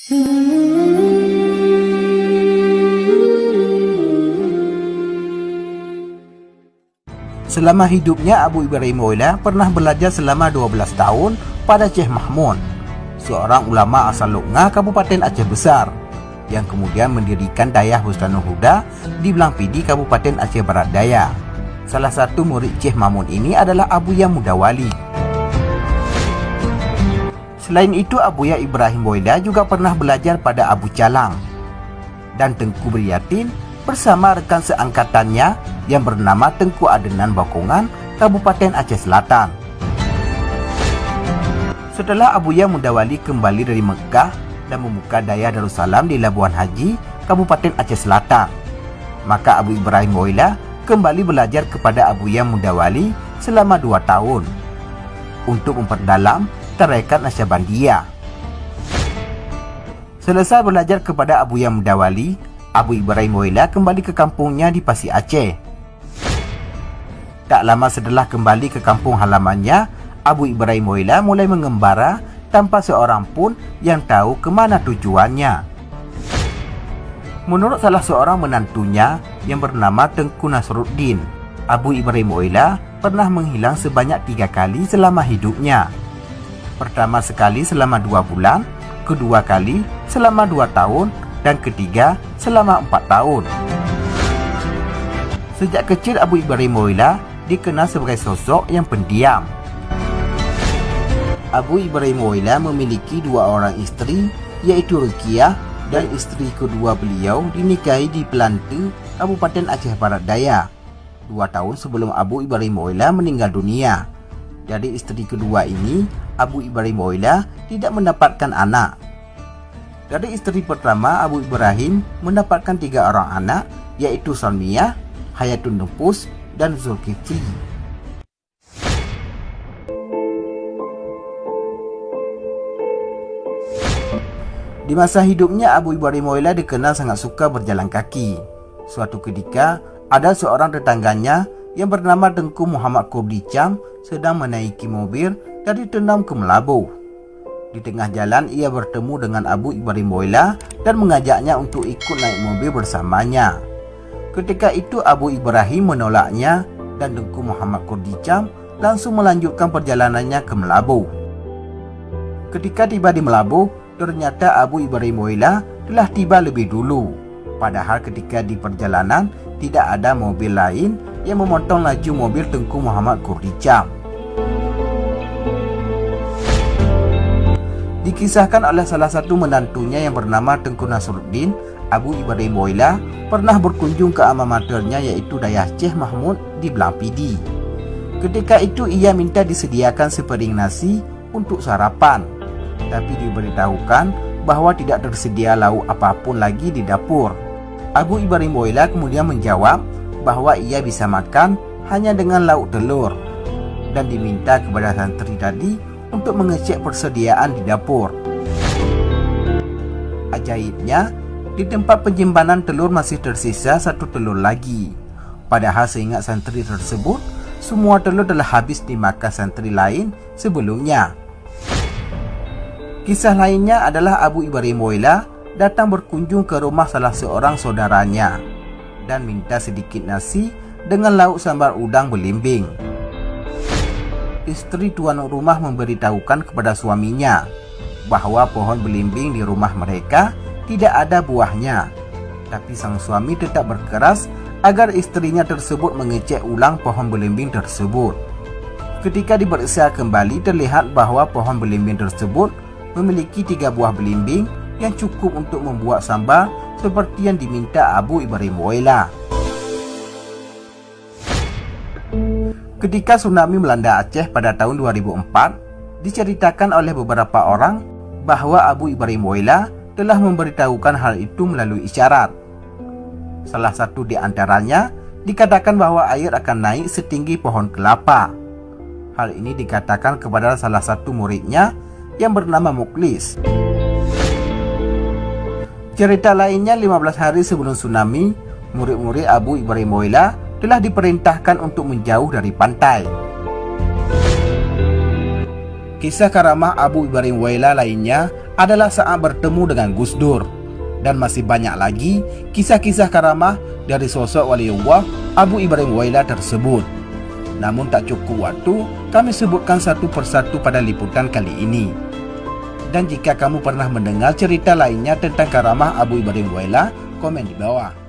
Selama hidupnya, Abu Ibrahim Moila pernah belajar selama 12 tahun pada Syekh Mahmud, seorang ulama asal Lunga, Kabupaten Aceh Besar, yang kemudian mendirikan Dayah Bustanul Huda di Belangpidi, Kabupaten Aceh Barat Daya. Salah satu murid Syekh Mahmud ini adalah Abuya Mudawali. Selain itu, Abuya Ibrahim Moila juga pernah belajar pada Abu Calang dan Tengku Beriatin bersama rekan seangkatannya yang bernama Tengku Adenan Bakongan, Kabupaten Aceh Selatan. Setelah Abuya Mudawali kembali dari Mekah dan membuka Dayah Darussalam di Labuan Haji, Kabupaten Aceh Selatan, maka Abu Ibrahim Moila kembali belajar kepada Abuya Mudawali selama 2 tahun untuk memperdalam tarekat Nasyabandiyah. Selesai belajar kepada Abuya Mudawali, Abu Ibrahim Moila kembali ke kampungnya di Pasir Aceh. Tak lama setelah kembali ke kampung halamannya, Abu Ibrahim Moila mulai mengembara tanpa seorang pun yang tahu kemana tujuannya. Menurut salah seorang menantunya yang bernama Tengku Nasruddin, Abu Ibrahim Moila pernah menghilang sebanyak 3 kali selama hidupnya. Pertama sekali selama 2 bulan, kedua kali selama 2 tahun, dan ketiga selama 4 tahun. Sejak kecil, Abu Ibrahim Moila dikenal sebagai sosok yang pendiam. Abu Ibrahim Moila memiliki 2 orang isteri, yaitu Rukiah, dan isteri kedua beliau dinikahi di Pelantu, Kabupaten Aceh Barat Daya, 2 tahun sebelum Abu Ibrahim Moila meninggal dunia. Dari isteri kedua ini, Abu Ibrahim Moila tidak mendapatkan anak. Dari isteri pertama, Abu Ibrahim mendapatkan 3 orang anak, yaitu Salmiyah, Hayatun Nufus, dan Zulkifli. Di masa hidupnya, Abu Ibrahim Moila dikenal sangat suka berjalan kaki. Suatu ketika, ada seorang tetangganya yang bernama Tengku Muhammad Kurdicam sedang menaiki mobil dari Tenam ke Melabuh. Di tengah jalan, ia bertemu dengan Abu Ibrahim Moila dan mengajaknya untuk ikut naik mobil bersamanya. Ketika itu, Abu Ibrahim menolaknya dan Tengku Muhammad Kurdicam langsung melanjutkan perjalanannya ke Melabuh. Ketika tiba di Melabuh, ternyata Abu Ibrahim Moila telah tiba lebih dulu. Padahal ketika di perjalanan tidak ada mobil lain yang memotong laju mobil Tengku Muhammad Kurdicam. Dikisahkan oleh salah satu menantunya yang bernama Tengku Nasruddin, Abu Ibrahim Moila pernah berkunjung ke alma maternya, yaitu Dayah Syekh Mahmud di Belangpidi. Ketika itu ia minta disediakan sepiring nasi untuk sarapan, tapi diberitahukan bahwa tidak tersedia lauk apapun lagi di dapur. Abu Ibrahim Moila kemudian menjawab bahwa ia bisa makan hanya dengan lauk telur, dan diminta kepada santri tadi untuk mengecek persediaan di dapur. Ajaibnya, di tempat penyimpanan telur masih tersisa 1 telur lagi. Padahal seingat santri tersebut, semua telur telah habis dimakan santri lain sebelumnya. Kisah lainnya adalah Abu Ibrahim Moila datang berkunjung ke rumah salah seorang saudaranya dan minta sedikit nasi dengan lauk sambal udang belimbing. Istri tuan rumah memberitahukan kepada suaminya bahwa pohon belimbing di rumah mereka tidak ada buahnya, tapi sang suami tetap berkeras agar istrinya tersebut mengecek ulang pohon belimbing tersebut. Ketika diperiksa kembali, terlihat bahwa pohon belimbing tersebut memiliki 3 buah belimbing yang cukup untuk membuat sambal seperti yang diminta Abu Ibrahim Moila. Ketika tsunami melanda Aceh pada tahun 2004, diceritakan oleh beberapa orang bahwa Abu Ibrahim Moila telah memberitahukan hal itu melalui isyarat. Salah satu di antaranya dikatakan bahwa air akan naik setinggi pohon kelapa. Hal ini dikatakan kepada salah satu muridnya yang bernama Muklis. Cerita lainnya, 15 hari sebelum tsunami, murid-murid Abu Ibrahim Moila telah diperintahkan untuk menjauh dari pantai. Kisah karamah Abu Ibrahim Waila lainnya adalah saat bertemu dengan Gus Dur. Dan masih banyak lagi kisah-kisah karamah dari sosok waliullah Abu Ibrahim Waila tersebut. Namun tak cukup waktu kami sebutkan satu persatu pada liputan kali ini. Dan jika kamu pernah mendengar cerita lainnya tentang karamah Abu Ibrahim Waila, komen di bawah.